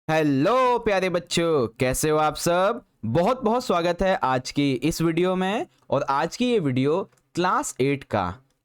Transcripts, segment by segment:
Hello प्यारे बच्चों, कैसे हो आप सब। बहुत बहुत स्वागत है आज की इस वीडियो में। और आज की ये वीडियो क्लास 8 का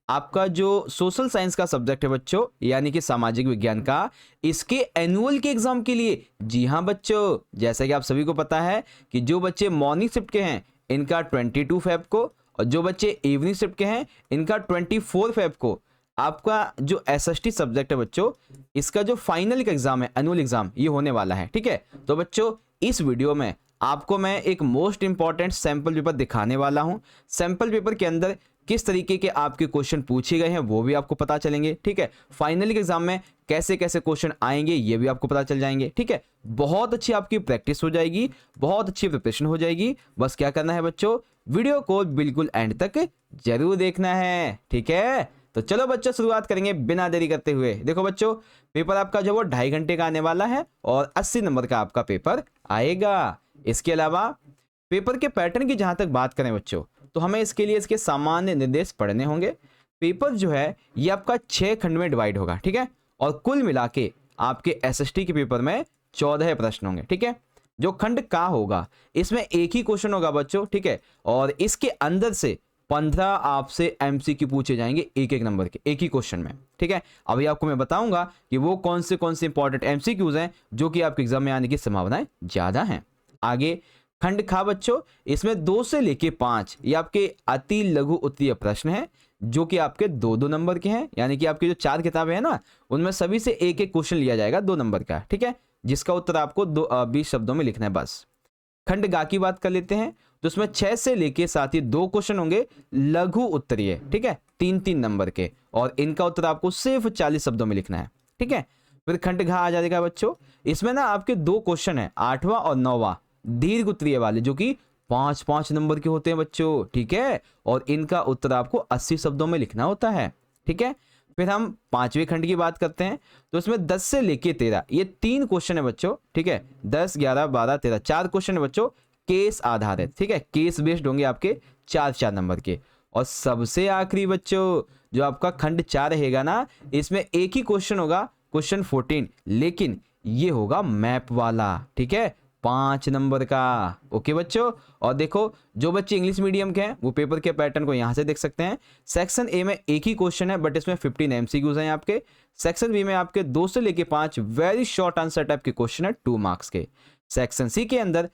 आपका जो सोशल साइंस का सब्जेक्ट है बच्चों, यानी कि सामाजिक विज्ञान का, इसके एनुअल के एग्जाम के लिए। जी हाँ बच्चों, जैसा कि आप सभी को पता है कि जो बच्चे मॉर्निंग शिफ्ट के हैं इनका 22 फेब को, और जो बच्चे इवनिंग शिफ्ट के हैं इनका 24 फेब को आपका जो एसएसटी सब्जेक्ट है बच्चों, इसका जो फाइनल का एग्जाम है, एनुअल एग्जाम, ये होने वाला है। ठीक है, तो बच्चों इस वीडियो में आपको मैं एक मोस्ट इंपॉर्टेंट सैंपल पेपर दिखाने वाला हूं। सैंपल पेपर के अंदर किस तरीके के आपके क्वेश्चन पूछे गए हैं वो भी आपको पता चलेंगे। ठीक है, फाइनल के एग्जाम में कैसे कैसे क्वेश्चन आएंगे ये भी आपको पता चल जाएंगे। ठीक है, बहुत अच्छी आपकी प्रैक्टिस हो जाएगी, बहुत अच्छी प्रिपरेशन हो जाएगी। बस क्या करना है बच्चों, वीडियो को बिल्कुल एंड तक जरूर देखना है। ठीक है, तो चलो बच्चों शुरुआत करेंगे बिना देरी करते हुए। देखो बच्चों, पेपर आपका जो वो 2.5 घंटे का आने वाला है और 80 नंबर का आपका पेपर आएगा। इसके अलावा पेपर के पैटर्न की जहां तक बात करें बच्चों, तो हमें इसके लिए इसके सामान्य निर्देश पढ़ने होंगे। पेपर जो है ये आपका 6 खंड में डिवाइड होगा। ठीक है, और कुल मिला के आपके एसएसटी के पेपर में 14 प्रश्न होंगे। ठीक है, जो खंड का होगा इसमें एक ही क्वेश्चन होगा बच्चों। ठीक है, और इसके अंदर से 15 आपसे एमसीक्यू पूछे जाएंगे एक एक नंबर के, एक ही क्वेश्चन में। ठीक है, अभी आपको मैं बताऊंगा कि वो कौन से इंपॉर्टेंट एमसीक्यूज हैं जो कि आपके एग्जाम में आने की संभावनाएं ज्यादा हैं। आगे खंड खा बच्चों, इसमें 2 से लेके 5 ये आपके अति लघु उत्तरीय प्रश्न हैं जो कि आपके 2-2 नंबर के हैं। यानी कि आपकी जो 4 किताबें हैं ना, उनमें सभी से एक एक क्वेश्चन लिया जाएगा 2 नंबर का। ठीक है, जिसका उत्तर आपको 20 शब्दों में लिखना है बस। खंड गा की बात कर लेते हैं, तो उसमें 6 से लेके साथ ही 2 क्वेश्चन होंगे लघु उत्तरीय। ठीक है, 3-3 नंबर के, और इनका उत्तर आपको सिर्फ 40 शब्दों में लिखना है। ठीक है, फिर खंड घा आ जाएगा बच्चों, इसमें ना आपके 2 क्वेश्चन है, 8वां और 9वां दीर्घ उत्तरीय वाले, जो कि 5-5 नंबर के होते हैं बच्चों। ठीक है, और इनका उत्तर आपको 80 शब्दों में लिखना होता है। ठीक है, फिर हम 5वें खंड की बात करते हैं, तो इसमें 10 से लेके 13 ये 3 क्वेश्चन है बच्चों। ठीक है, 10, 11, 12, 13 4 क्वेश्चन है बच्चों केस आधारित। ठीक है, केस बेस्ड होंगे आपके 4-4 नंबर के। और सबसे आखिरी बच्चों जो आपका खंड 4 रहेगा ना, इसमें एक ही क्वेश्चन होगा, क्वेश्चन 14, लेकिन ये होगा मैप वाला। ठीक है, 5 नंबर का। ओके बच्चों, और देखो जो बच्चे इंग्लिश मीडियम के हैं वो पेपर के पैटर्न को यहां से देख सकते हैं। सेक्शन ए में एक ही क्वेश्चन है, बट इसमें 15 एमसीक्यूज हैं आपके। सेक्शन बी में आपके 2 से लेके 5 वेरी शॉर्ट आंसर टाइप के क्वेश्चन है 2 मार्क्स के। सेक्शन सी के अंदर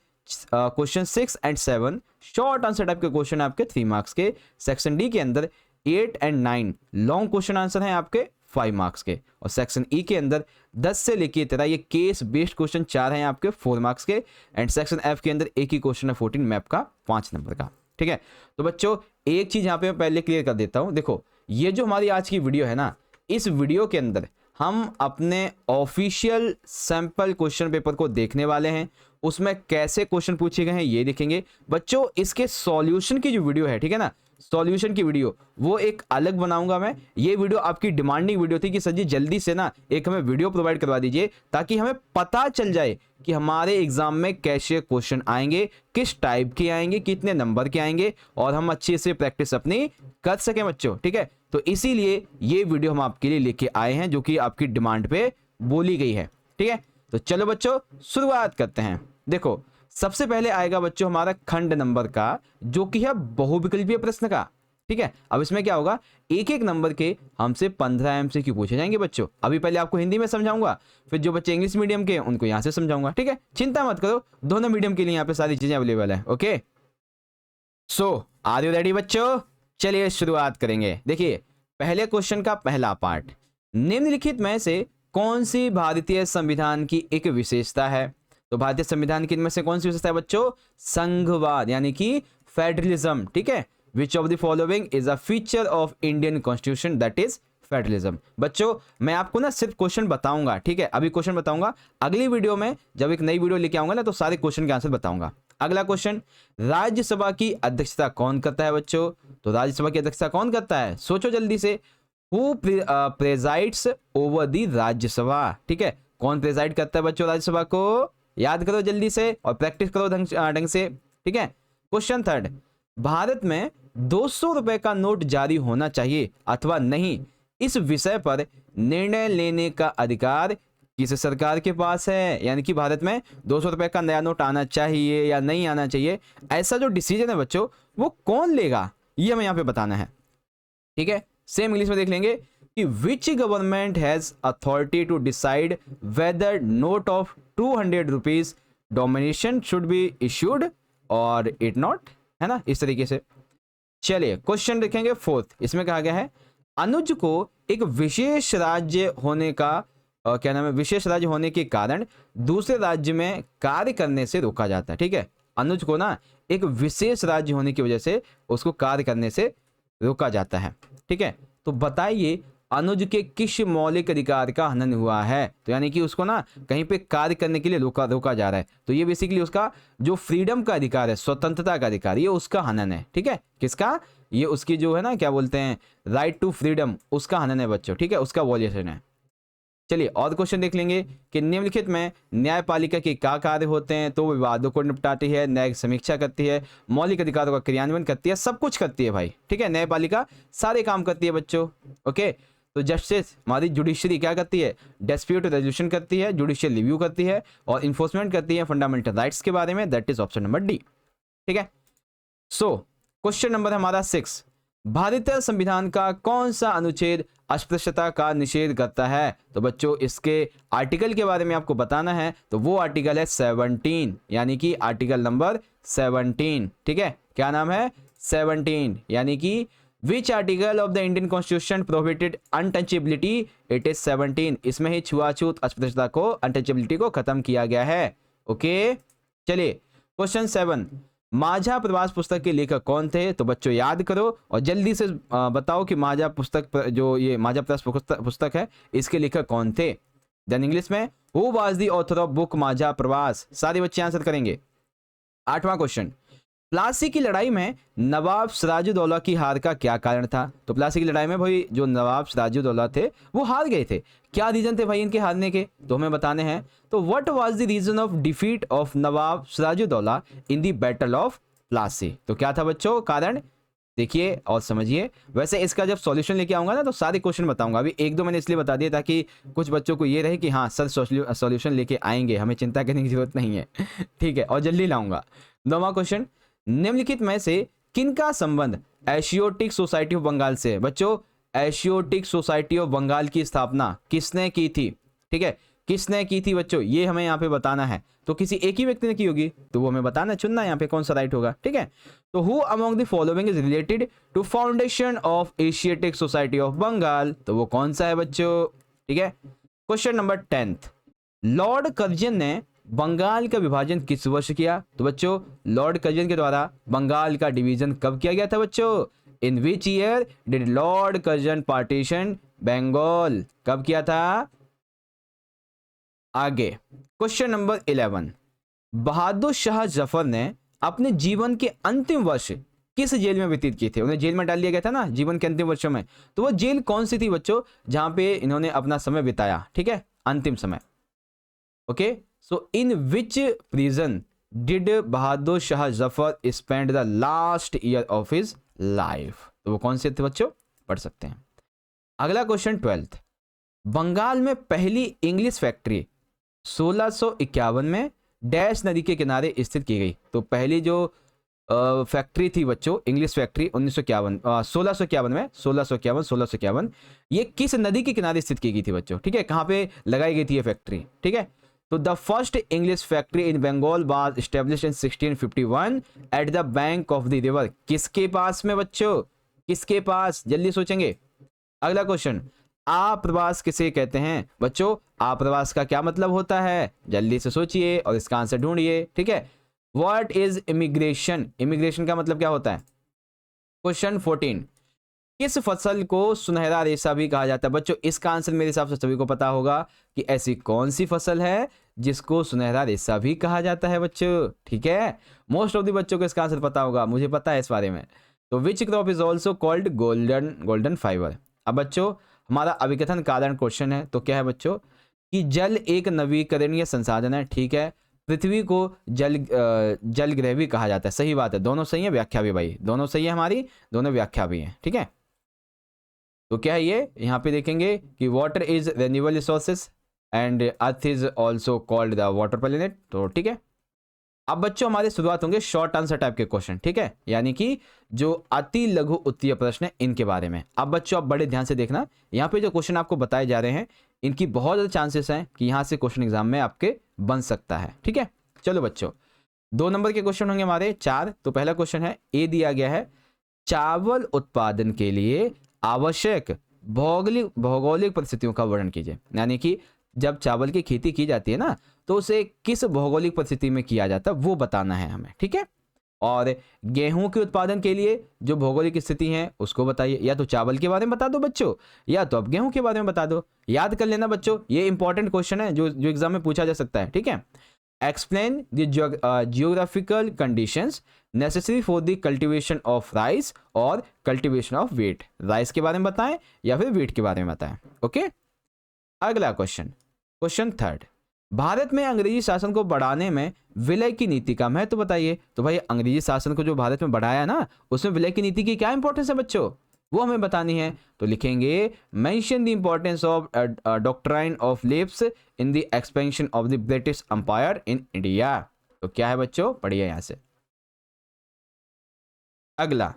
question 6 and 7 short answer type के क्वेश्चन आपके 3 मार्क्स के। सेक्शन डी के अंदर 8 एंड 9 लॉन्ग क्वेश्चन आंसर हैं आपके 5 मार्क्स के। और सेक्शन ई के अंदर 10 से लेके 13 ये केस बेस्ड क्वेश्चन 4 हैं आपके 4 मार्क्स के। एंड सेक्शन एफ के अंदर एक ही क्वेश्चन है 14 मैप का 5 नंबर का। ठीक है, तो बच्चों एक चीज यहां पे मैं पहले क्लियर कर देता हूं। देखो ये जो हमारी आज की वीडियो है ना, इस वीडियो के अंदर हम अपने ऑफिशियल सैंपल क्वेश्चन पेपर को देखने वाले हैं। उसमें कैसे क्वेश्चन पूछे गए हैं ये देखेंगे बच्चों। इसके सॉल्यूशन की जो वीडियो है, ठीक है ना, सॉल्यूशन की वीडियो वो एक अलग बनाऊंगा मैं। ये वीडियो आपकी डिमांडिंग वीडियो थी कि सर जी जल्दी से ना एक हमें वीडियो प्रोवाइड करवा दीजिए, ताकि हमें पता चल जाए कि हमारे एग्जाम में कैसे क्वेश्चन आएंगे, किस टाइप के आएंगे, कितने नंबर के आएंगे, और हम अच्छे से प्रैक्टिस अपनी कर सकें बच्चों। ठीक है, तो इसीलिए ये वीडियो हम आपके लिए लेके आए हैं, जो कि आपकी डिमांड पे बोली गई है। ठीक है, तो चलो बच्चों शुरुआत करते हैं। देखो सबसे पहले आएगा बच्चों हमारा खंड नंबर का, जो कि है बहुविकल्पीय प्रश्न का। ठीक है, अब इसमें क्या होगा, एक एक नंबर के हमसे 15 एमसीक्यू पूछे जाएंगे बच्चों। अभी पहले आपको हिंदी में समझाऊंगा, फिर जो बच्चे इंग्लिश मीडियम के उनको यहां से समझाऊंगा। ठीक है, चिंता मत करो, दोनों मीडियम के लिए यहाँ पे सारी चीजें अवेलेबल है। Okay, so are you ready बच्चों, चलिए शुरुआत करेंगे। देखिए पहले क्वेश्चन का पहला पार्ट, निम्नलिखित में से कौन सी भारतीय संविधान की एक विशेषता है। तो भारतीय संविधान की इनमें से कौन सी विशेषता है बच्चों, संघवाद यानी कि फेडरलिज्म। ठीक है, which of the following is a feature of Indian constitution, that is federalism. बच्चों मैं आपको ना सिर्फ क्वेश्चन बताऊंगा। ठीक है, अभी क्वेश्चन बताऊंगा, अगली वीडियो में जब एक नई वीडियो लेके आऊंगा ना, तो सारे क्वेश्चन के आंसर बताऊंगा। अगला क्वेश्चन, राज्यसभा की अध्यक्षता कौन करता है बच्चों। तो राज्यसभा की अध्यक्षता कौन करता है, सोचो जल्दी से। Who presides over the Rajya Sabha. ठीक है, कौन प्रेजाइड करता है बच्चों राज्यसभा को, याद करो जल्दी से और प्रैक्टिस करो ढंग से। ठीक है, क्वेश्चन थर्ड, भारत में 200 रुपए का नोट जारी होना चाहिए अथवा नहीं, इस विषय पर निर्णय लेने का अधिकार किस सरकार के पास है, यानी कि भारत में 200 रुपए का नया नोट आना चाहिए या नहीं आना चाहिए, ऐसा जो डिसीजन है बच्चों वो कौन लेगा, ये हमें यहाँ पे बताना है। ठीक है, सेम इंग्लिश में देख लेंगे कि which government has authority to decide whether note of 200 rupees denomination should be issued और इट नॉट, है ना, इस तरीके से। चलिए क्वेश्चन देखेंगे फोर्थ, इसमें कहा गया है अनुज को एक विशेष राज्य होने का क्या नाम है, विशेष राज्य होने के कारण दूसरे राज्य में कार्य करने से रोका जाता है। ठीक है, अनुज को ना एक विशेष राज्य होने की वजह से उसको कार्य करने से रोका जाता है। ठीक है, तो बताइए अनुज के किस मौलिक अधिकार का हनन हुआ है, तो यानी कि उसको ना कहीं पे कार्य करने के लिए रोका जा रहा है, तो ये बेसिकली उसका जो फ्रीडम का अधिकार है, स्वतंत्रता का अधिकार, ये उसका हनन है। ठीक है, किसका, ये उसकी जो है ना क्या बोलते हैं राइट टू फ्रीडम, उसका हनन है बच्चों। ठीक है, उसका वॉल्यूशन है। चलिए और क्वेश्चन देख लेंगे कि निम्नलिखित में न्यायपालिका के क्या कार्य होते हैं, तो विवादों को निपटाती है, न्यायिक समीक्षा करती है, मौलिक अधिकारों का क्रियान्वयन करती है, सब कुछ करती है भाई। ठीक है, न्यायपालिका सारे काम करती है बच्चों। ओके, तो जस्टिस हमारी जुडिशरी क्या करती है, डिस्प्यूट रेजोल्यूशन करती है, जुडिशियल रिव्यू करती है और इन्फोर्समेंट करती है फंडामेंटल राइट्स के बारे में, that is option number D. ठीक है, सो क्वेश्चन नंबर हमारा 6, भारतीय संविधान का कौन सा अनुच्छेद अस्पृश्यता का निषेध करता है, तो बच्चों इसके आर्टिकल के बारे में आपको बताना है, तो वो आर्टिकल है 17, यानी कि आर्टिकल नंबर 17। ठीक है, क्या नाम है, 17, यानी कि which article of the Indian constitution prohibited untouchability, it is 17। इसमें ही छुआछूत अस्पृश्यता को, अनटचेबिलिटी को खत्म किया गया है। ओके, चलिए क्वेश्चन 7, माझा प्रवास पुस्तक के लेखक कौन थे, तो बच्चों याद करो और जल्दी से बताओ कि माझा पुस्तक जो ये माझा प्रवास पुस्तक है इसके लेखक कौन थे। देन इंग्लिश में who was the author of book माझा प्रवास, सारे बच्चे आंसर करेंगे। 8वां क्वेश्चन, प्लासी की लड़ाई में नवाब सिराजुद्दौला की हार का क्या कारण था, तो प्लासी की लड़ाई में भाई जो नवाब सिराजुद्दौला थे वो हार गए थे, क्या रीजन थे भाई इनके हारने के, तो हमें बताने हैं। तो what was the reason of defeat of Nawab Sirajuddaulah in the battle of Plassey, तो क्या था बच्चों कारण, देखिए और समझिए। वैसे इसका जब सॉल्यूशन लेके आऊंगा ना तो सारे क्वेश्चन बताऊंगा, अभी एक दो मैंने इसलिए बता दिया ताकि कुछ बच्चों को ये रहे कि हाँ सर सॉल्यूशन लेके आएंगे, हमें चिंता करने की जरूरत नहीं है। ठीक है, और जल्दी लाऊंगा। 9वां क्वेश्चन, निम्नलिखित में से किनका संबंध एशियोटिक सोसाइटी ऑफ बंगाल से, बच्चों एशियोटिक सोसाइटी ऑफ बंगाल की स्थापना किसने की थी। ठीक है, किसने की थी बच्चों, ये हमें यहाँ पे बताना है, तो किसी एक ही व्यक्ति ने की होगी तो वो हमें बताना, चुनना यहाँ पे कौन सा राइट होगा। ठीक है, तो who among the following is related to foundation of Asiatic Society of Bengal, तो वो कौन सा है बच्चों। ठीक है, क्वेश्चन नंबर 10, लॉर्ड कर्जन ने बंगाल का विभाजन किस वर्ष किया, तो बच्चों लॉर्ड कर्जन के द्वारा बंगाल का डिवीजन कब किया गया था बच्चों, in which year did lord Curzon partition Bengal, कब किया था। आगे क्वेश्चन नंबर 11, बहादुर शाह जफर ने अपने जीवन के अंतिम वर्ष किस जेल में व्यतीत किए थे, उन्हें जेल में डाल दिया गया था ना जीवन के अंतिम वर्षों में, तो वो जेल कौन सी थी बच्चों जहां पे इन्होंने अपना समय बिताया। ठीक है, अंतिम समय। Okay, so in which prison did Bahadur Shah Zafar spend the last year of his life, तो वो कौन से थे बच्चों, पढ़ सकते हैं। अगला क्वेश्चन 12, बंगाल में पहली इंग्लिश फैक्ट्री 1651 में डैश नदी के किनारे स्थित की गई, तो पहली जो फैक्ट्री थी बच्चों इंग्लिश फैक्ट्री 1651 में 1651 ये किस नदी के किनारे स्थित की गई थी बच्चों। ठीक है, कहाँ पे लगाई गई थी ये फैक्ट्री। ठीक है, तो the first English factory in Bengal was established in 1651 at the bank of the river, किसके पास में बच्चों, किसके पास, जल्दी सोचेंगे। अगला क्वेश्चन, आप्रवास किसे कहते हैं बच्चों, आप्रवास का क्या मतलब होता है, जल्दी से सोचिए और इसका आंसर ढूंढिए। ठीक है, व्हाट इज इमिग्रेशन, इमिग्रेशन का मतलब क्या होता है। क्वेश्चन 14, किस फसल को सुनहरा रेशा भी कहा जाता है बच्चों, इसका आंसर मेरे हिसाब से सभी को पता होगा कि ऐसी कौन सी फसल है जिसको सुनहरा रेशा भी कहा जाता है बच्चों। ठीक है, मोस्ट ऑफ द बच्चों को इसका आंसर पता होगा, मुझे पता है इस बारे में। तो which crop is also called golden fibre. अब बच्चों हमारा अभिकथन कारण क्वेश्चन है, तो क्या है बच्चों कि जल एक नवीकरणीय संसाधन है। ठीक है, पृथ्वी को जल ग्रह भी कहा जाता है, सही बात है, दोनों सही है, व्याख्या भी भाई दोनों सही है, हमारी दोनों व्याख्या भी है। ठीक है, तो क्या है ये यहाँ पे देखेंगे कि water is renewable resources, and earth is also called the water planet. तो ठीक है, अब बच्चों हमारी शुरुआत होंगे शॉर्ट आंसर टाइप के क्वेश्चन, ठीक है, यानी कि जो अति लघु उत्तरीय प्रश्न है इनके बारे में। अब बच्चों आप बड़े ध्यान से देखना, यहाँ पे जो क्वेश्चन आपको बताए जा रहे हैं इनकी बहुत ज़्यादा चांसेस हैं कि यहाँ से क्वेश्चन एग्जाम में आपके बन सकता है, ठीक है। चलो बच्चों, 2 नंबर के क्वेश्चन होंगे हमारे 4। तो पहला क्वेश्चन है, ए दिया गया है, चावल उत्पादन के लिए आवश्यक भौगोलिक परिस्थितियों का वर्णन कीजिए। यानी कि जब चावल की खेती की जाती है ना, तो उसे किस भौगोलिक परिस्थिति में किया जाता है वो बताना है हमें, ठीक है। और गेहूं के उत्पादन के लिए जो भौगोलिक स्थिति है उसको बताइए। या तो चावल के बारे में बता दो बच्चों, या तो अब गेहूं के बारे में बता दो। याद कर लेना बच्चों, ये इंपॉर्टेंट क्वेश्चन है जो एग्जाम में पूछा जा सकता है, ठीक है। Explain the geographical conditions necessary for the cultivation of rice और कल्टीवेशन ऑफ व्हीट। राइस के बारे में बताएं या फिर व्हीट के बारे में बताएं, ओके। अगला क्वेश्चन 3, भारत में अंग्रेजी शासन को बढ़ाने में विलय की नीति का महत्व बताइए। तो भाई अंग्रेजी शासन को जो भारत में बढ़ाया ना, उसमें विलय की नीति की क्या इंपॉर्टेंस है बच्चों, वो हमें बतानी है। तो लिखेंगे mention the importance of doctrine of lapse in the expansion of the British empire in India. तो क्या है बच्चों, पढ़िए यहां से। अगला,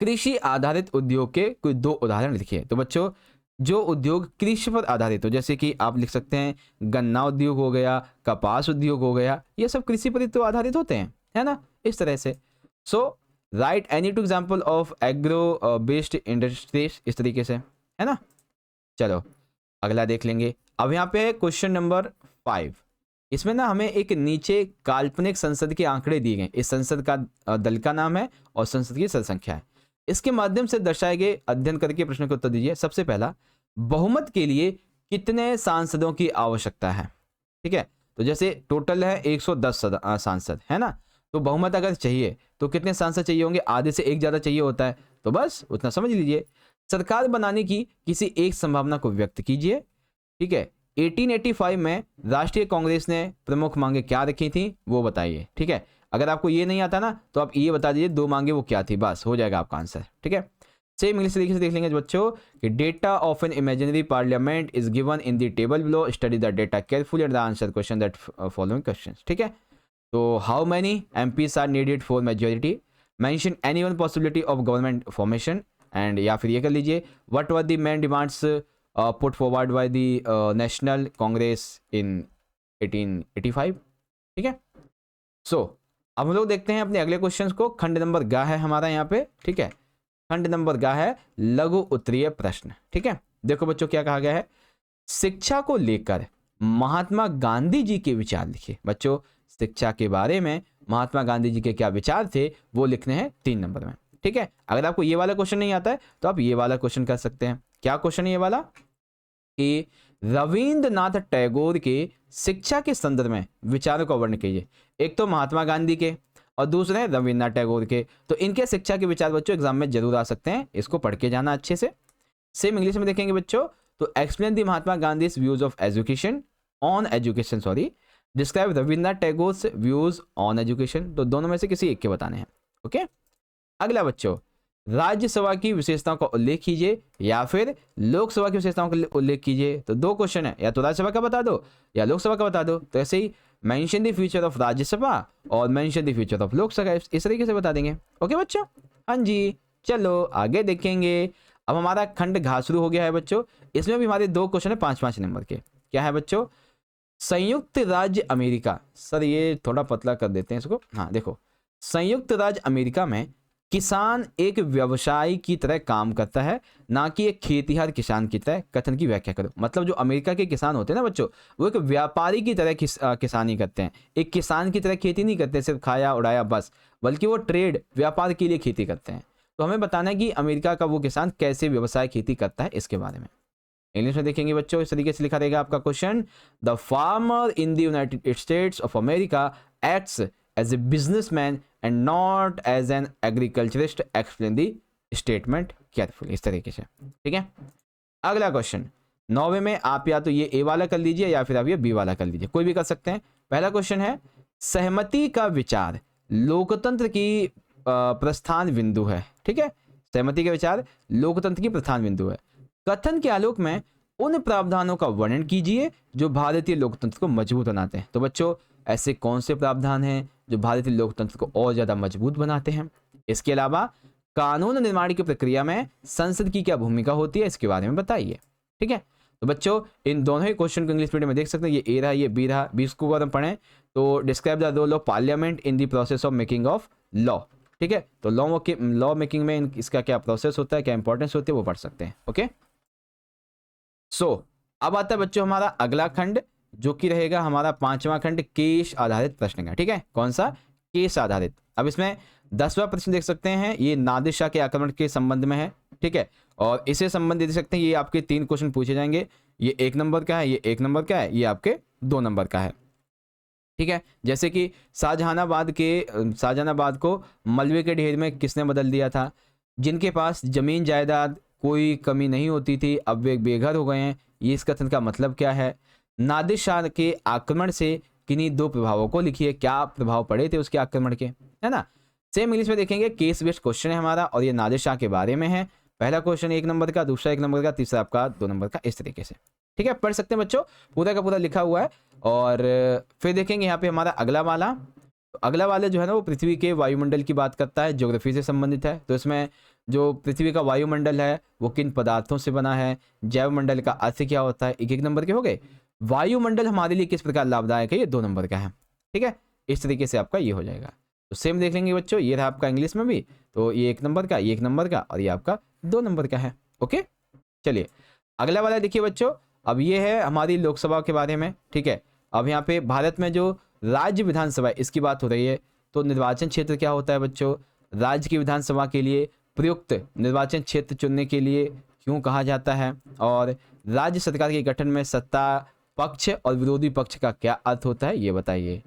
कृषि आधारित उद्योग के कोई 2 उदाहरण लिखिए। तो बच्चों जो उद्योग कृषि पर आधारित हो, जैसे कि आप लिख सकते हैं गन्ना उद्योग हो गया, कपास उद्योग हो गया, ये सब कृषि पर तो आधारित होते हैं, है ना, इस तरह से। So write any 2 example of agro based industries, इस तरीके से, है ना। चलो अगला देख लेंगे। अब यहाँ पे क्वेश्चन नंबर 5, इसमें ना हमें एक नीचे काल्पनिक संसद के आंकड़े दिए गए। इस संसद का दल का नाम है और संसद की संख्या है। इसके माध्यम से दर्शाए गए अध्ययन करके प्रश्न का उत्तर दीजिए। सबसे पहला, बहुमत के लिए कितने सांसदों की आवश्यकता है, ठीक है। तो जैसे टोटल है 110 सांसद, है ना, तो बहुमत अगर चाहिए तो कितने सांसद चाहिए होंगे, आधे से एक ज़्यादा चाहिए होता है, तो बस उतना समझ लीजिए। सरकार बनाने की किसी एक संभावना को व्यक्त कीजिए, ठीक है। 1885 में राष्ट्रीय कांग्रेस ने प्रमुख मांगे क्या रखी थी वो बताइए, ठीक है। अगर आपको ये नहीं आता ना तो आप ये बता दीजिए 2 मांगे वो क्या थी, बस हो जाएगा आपका आंसर, ठीक है। सेम इंग्लिश तरीके से देख लेंगे बच्चों कि data of an imaginary parliament is given in the table below, study the data carefully and the answer question that following questions, ठीक है। तो how many MPs are needed for majority, mention any one possibility of government formation, and या फिर ये कर लीजिए what were the main demands put forward by the national Congress in 1885, ठीक है। सो अब हम लोग देखते हैं अपने अगले क्वेश्चंस को। खंड नंबर ग है हमारा यहाँ पे, ठीक है। खंड नंबर ग है लघु उत्तरीय प्रश्न, ठीक है। देखो बच्चों क्या कहा गया है, शिक्षा को लेकर महात्मा गांधी जी के विचार लिखिए। बच्चों शिक्षा के बारे में महात्मा गांधी जी के क्या विचार थे वो लिखने हैं 3 नंबर में, ठीक है। अगर आपको ये वाला क्वेश्चन नहीं आता है तो आप ये वाला क्वेश्चन कर सकते हैं। क्या क्वेश्चन है ये वाला कि रविंद्रनाथ टैगोर के शिक्षा के संदर्भ में विचारों का वर्णन कीजिए। एक तो महात्मा गांधी के और दूसरे हैं रविंद्रनाथ टैगोर के। तो इनके शिक्षा के विचार बच्चों एग्जाम में जरूर आ सकते हैं, इसको पढ़ के जाना अच्छे से। सेम इंग्लिश में देखेंगे बच्चों तो explain the Mahatma Gandhi views of education on education, sorry describe Rabindranath Tagore views on education. तो दोनों में से किसी एक के बताने हैं, ओके। अगला बच्चों राज्यसभा की विशेषताओं का उल्लेख कीजिए या फिर लोकसभा की विशेषताओं का उल्लेख कीजिए। तो 2 क्वेश्चन है, या तो राज्यसभा का बता दो या लोकसभा का बता दो। तो ऐसे ही mention the future of Rajya Sabha और mention the future of Lok Sabha, इस तरीके से बता देंगे, ओके बच्चों। हाँ जी, चलो आगे देखेंगे। अब हमारा खंड घ शुरू हो गया है बच्चों। इसमें भी हमारे 2 क्वेश्चन है 5-5 नंबर के। क्या है बच्चों, संयुक्त राज्य अमेरिका, सर ये थोड़ा पतला कर देते हैं इसको, हाँ देखो, संयुक्त राज्य अमेरिका में किसान एक व्यवसायी की तरह काम करता है, ना कि एक खेतिहर किसान की तरह। कथन की व्याख्या करो। मतलब जो अमेरिका के किसान होते हैं ना बच्चों, वो एक व्यापारी की तरह किसानी करते हैं, एक किसान की तरह खेती नहीं करते सिर्फ खाया उड़ाया बस, बल्कि वो ट्रेड व्यापार के लिए खेती करते हैं। तो हमें बताना है कि अमेरिका का वो किसान कैसे व्यवसाय खेती करता है, इसके बारे में इंग्लिश में देखेंगे बच्चों। इस तरीके से लिखा रहेगा आपका question, the farmer in the United States of America acts as a businessman and not as an agriculturist, explain the statement careful, इस तरीके से, ठीक है। अगला क्वेश्चन 9वें में आप या तो ये ए वाला कर लीजिए या फिर आप ये बी वाला कर लीजिए, कोई भी कर सकते हैं। पहला क्वेश्चन है, सहमति का विचार लोकतंत्र की प्रस्थान बिंदु है, ठीक है। सहमति का विचार लोकतंत्र की प्रस्थान बिंदु है। कथन के आलोक में उन प्रावधानों का वर्णन कीजिए जो भारतीय लोकतंत्र को मजबूत बनाते हैं। तो बच्चों ऐसे कौन से प्रावधान हैं जो भारतीय लोकतंत्र को और ज्यादा मजबूत बनाते हैं? इसके अलावा कानून निर्माण की प्रक्रिया में संसद की क्या भूमिका होती है, इसके बारे में बताइए। ठीक है, तो बच्चों इन दोनों ही क्वेश्चन को इंग्लिश मीडियम में देख सकते हैं, ये ए रहा, ये बी रहा। बी को अगर हम पढ़ें तो describe the role of parliament in the process of making of law. ठीक है, तो लॉ मेकिंग में इसका क्या प्रोसेस होता है, क्या इंपॉर्टेंस होती है, वो पढ़ सकते हैं। ओके, सो अब आता है बच्चों हमारा अगला खंड, जो कि रहेगा हमारा 5वां खंड, केस आधारित प्रश्न का। ठीक है, कौन सा? केस आधारित। अब इसमें 10वां प्रश्न देख सकते हैं, ये नादिर शाह के आक्रमण के संबंध में है। ठीक है, और इसे संबंधित देख सकते हैं, ये आपके 3 क्वेश्चन पूछे जाएंगे। ये 1 नंबर का है, ये 1 नंबर का है, ये आपके 2 नंबर का है। ठीक है, जैसे कि शाहजहानाबाद को मलबे के ढेर में किसने बदल दिया था? जिनके पास जमीन जायदाद कोई कमी नहीं होती थी, अब वे बेघर हो गए हैं। ये इस कथन का मतलब क्या है? नादिर शाह के आक्रमण से किन्हीं 2 प्रभावों को लिखिए, क्या प्रभाव पड़े थे उसके आक्रमण के, है ना। सेम इंग्लिश में देखेंगे, केस बेस्ड क्वेश्चन है हमारा, और ये नादिर शाह के बारे में है। पहला क्वेश्चन 1 नंबर का, दूसरा 1 नंबर का, तीसरा आपका 2 नंबर का, इस तरीके से। ठीक है, पढ़ सकते हैं बच्चों, पूरा का पूरा लिखा हुआ है। और फिर देखेंगे यहाँ पे हमारा अगला वाला। तो अगला वाला जो है ना, वो पृथ्वी के वायुमंडल की बात करता है, ज्योग्राफी से संबंधित है। तो इसमें जो पृथ्वी का वायुमंडल है वो किन पदार्थों से बना है, जैवमंडल का अर्थ क्या होता है, 1-1 नंबर के हो गए। वायुमंडल हमारे लिए किस प्रकार लाभदायक है, ये 2 नंबर का है। ठीक है, इस तरीके से आपका ये हो जाएगा। तो सेम देख लेंगे बच्चों, ये रहा आपका इंग्लिश में भी, तो ये 1 नंबर का, ये 1 नंबर का, और ये आपका 2 नंबर का है। ओके, चलिए अगला वाला देखिए बच्चों। अब ये है हमारी लोकसभा के बारे में। ठीक है, अब यहाँ पे भारत में जो राज्य विधानसभा है इसकी बात हो रही है। तो निर्वाचन क्षेत्र क्या होता है बच्चों? राज्य की विधानसभा के लिए प्रयुक्त निर्वाचन क्षेत्र चुनने के लिए क्यों कहा जाता है, और राज्य सरकार के गठन में सत्ता पक्ष और विरोधी पक्ष का क्या अर्थ होता है, ये बताइए।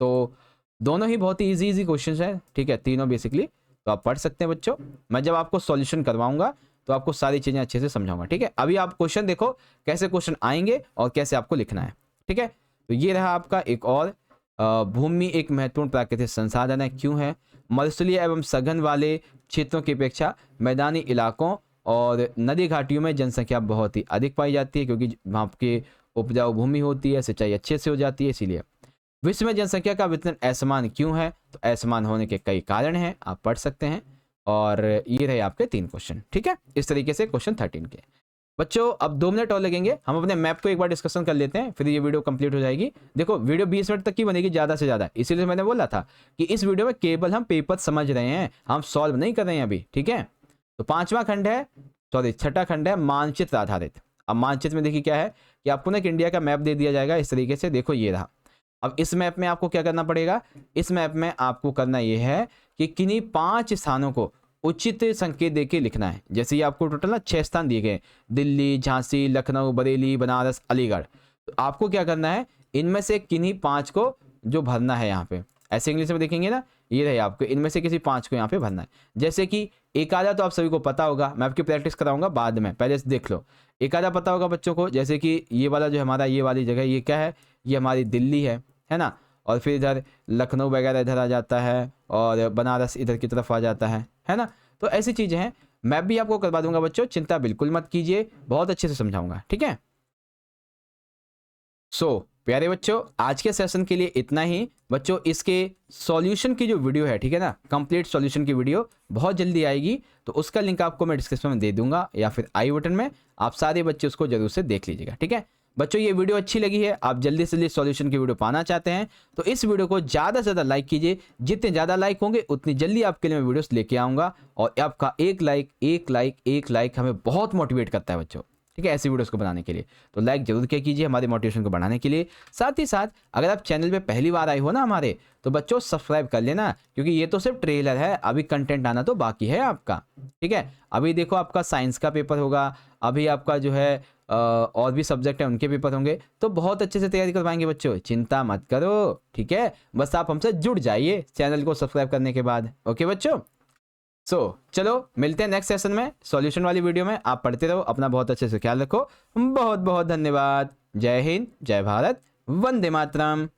तो दोनों ही बहुत ही इजी क्वेश्चन है। ठीक है, तीनों बेसिकली, तो आप पढ़ सकते हैं बच्चों। मैं जब आपको सॉल्यूशन करवाऊंगा तो आपको सारी चीजें अच्छे से समझाऊंगा। ठीक है, अभी आप क्वेश्चन देखो कैसे क्वेश्चन आएंगे और कैसे आपको लिखना है। ठीक है, तो ये रहा आपका एक और, भूमि एक महत्वपूर्ण प्राकृतिक संसाधन है, क्यों है? मरुस्थलीय एवं सघन वाले क्षेत्रों की अपेक्षा मैदानी इलाकों और नदी घाटियों में जनसंख्या बहुत ही अधिक पाई जाती है, क्योंकि वहाँ की उपजाऊ भूमि होती है, सिंचाई अच्छे से हो जाती है, इसीलिए। विश्व में जनसंख्या का वितरण असमान क्यों है? तो असमान होने के कई कारण हैं, आप पढ़ सकते हैं। और ये रहे आपके 3 क्वेश्चन। ठीक है, इस तरीके से क्वेश्चन 13 के बच्चों। अब 2 मिनट और लगेंगे, हम अपने मैप को एक बार डिस्कशन कर लेते हैं, फिर ये वीडियो कंप्लीट हो जाएगी। देखो वीडियो 20 मिनट तक की बनेगी ज़्यादा से ज़्यादा, इसीलिए मैंने बोला था कि इस वीडियो में केवल हम पेपर समझ रहे हैं, हम सॉल्व नहीं कर रहे हैं अभी। ठीक है, तो 5वां खंड है, सॉरी 6ठा खंड है, मानचित्र आधारित। अब मानचित्र में देखिए क्या है कि आपको ना एक इंडिया का मैप दे दिया जाएगा इस तरीके से, देखो ये रहा। अब इस मैप में आपको क्या करना पड़ेगा? इस मैप में आपको करना यह है कि किन्हीं 5 स्थानों को उचित संकेत देके लिखना है। जैसे ये आपको टोटल ना 6 स्थान दिए गए, दिल्ली, झांसी, लखनऊ, बरेली, बनारस, अलीगढ़। तो आपको क्या करना है, इनमें से किन्हीं 5 को जो भरना है यहाँ पे। ऐसे इंग्लिश में देखेंगे ना, ये रहे आपको, इनमें से किसी 5 को यहाँ पे भरना है। जैसे कि एक आधा तो आप सभी को पता होगा, मैं आपकी प्रैक्टिस कराऊंगा बाद में, पहले से देख लो। एक आधा पता होगा बच्चों को, जैसे कि ये वाला जो हमारा ये वाली जगह, ये क्या है? ये हमारी दिल्ली है ना। और फिर इधर लखनऊ वगैरह इधर आ जाता है, और बनारस इधर की तरफ आ जाता है ना। तो ऐसी चीजें हैं, मैं भी आपको करवा दूंगा बच्चों, चिंता बिल्कुल मत कीजिए, बहुत अच्छे से समझाऊंगा। ठीक है, प्यारे बच्चों आज के सेशन के लिए इतना ही बच्चों। इसके सॉल्यूशन की जो वीडियो है, ठीक है ना, कंप्लीट सॉल्यूशन की वीडियो बहुत जल्दी आएगी, तो उसका लिंक आपको मैं डिस्क्रिप्शन में दे दूंगा या फिर आई बटन में, आप सारे बच्चे उसको जरूर से देख लीजिएगा। ठीक है बच्चों, ये वीडियो अच्छी लगी है, आप जल्दी से जल्दी सॉल्यूशन की वीडियो पाना चाहते हैं, तो इस वीडियो को ज़्यादा से ज़्यादा लाइक कीजिए। जितने ज़्यादा लाइक होंगे उतनी जल्दी आपके लिए मैं वीडियोस लेके आऊँगा, और आपका एक लाइक हमें बहुत मोटिवेट करता है बच्चों। ठीक है, ऐसी वीडियोस को बनाने के लिए, तो लाइक जरूर क्या कीजिए हमारे मोटिवेशन को बढ़ाने के लिए। साथ ही साथ अगर आप चैनल पे पहली बार आए हो ना हमारे, तो बच्चों सब्सक्राइब कर लेना, क्योंकि ये तो सिर्फ ट्रेलर है, अभी कंटेंट आना तो बाकी है आपका। ठीक है, अभी देखो आपका साइंस का पेपर होगा, अभी आपका जो है और भी सब्जेक्ट है उनके पेपर होंगे, तो बहुत अच्छे से तैयारी करवाएंगे बच्चों, चिंता मत करो। ठीक है, बस आप हमसे जुड़ जाइए चैनल को सब्सक्राइब करने के बाद। ओके बच्चों, चलो मिलते हैं नेक्स्ट सेशन में, सॉल्यूशन वाली वीडियो में। आप पढ़ते रहो, अपना बहुत अच्छे से ख्याल रखो। बहुत बहुत धन्यवाद। जय हिंद, जय भारत, वंदे मातरम।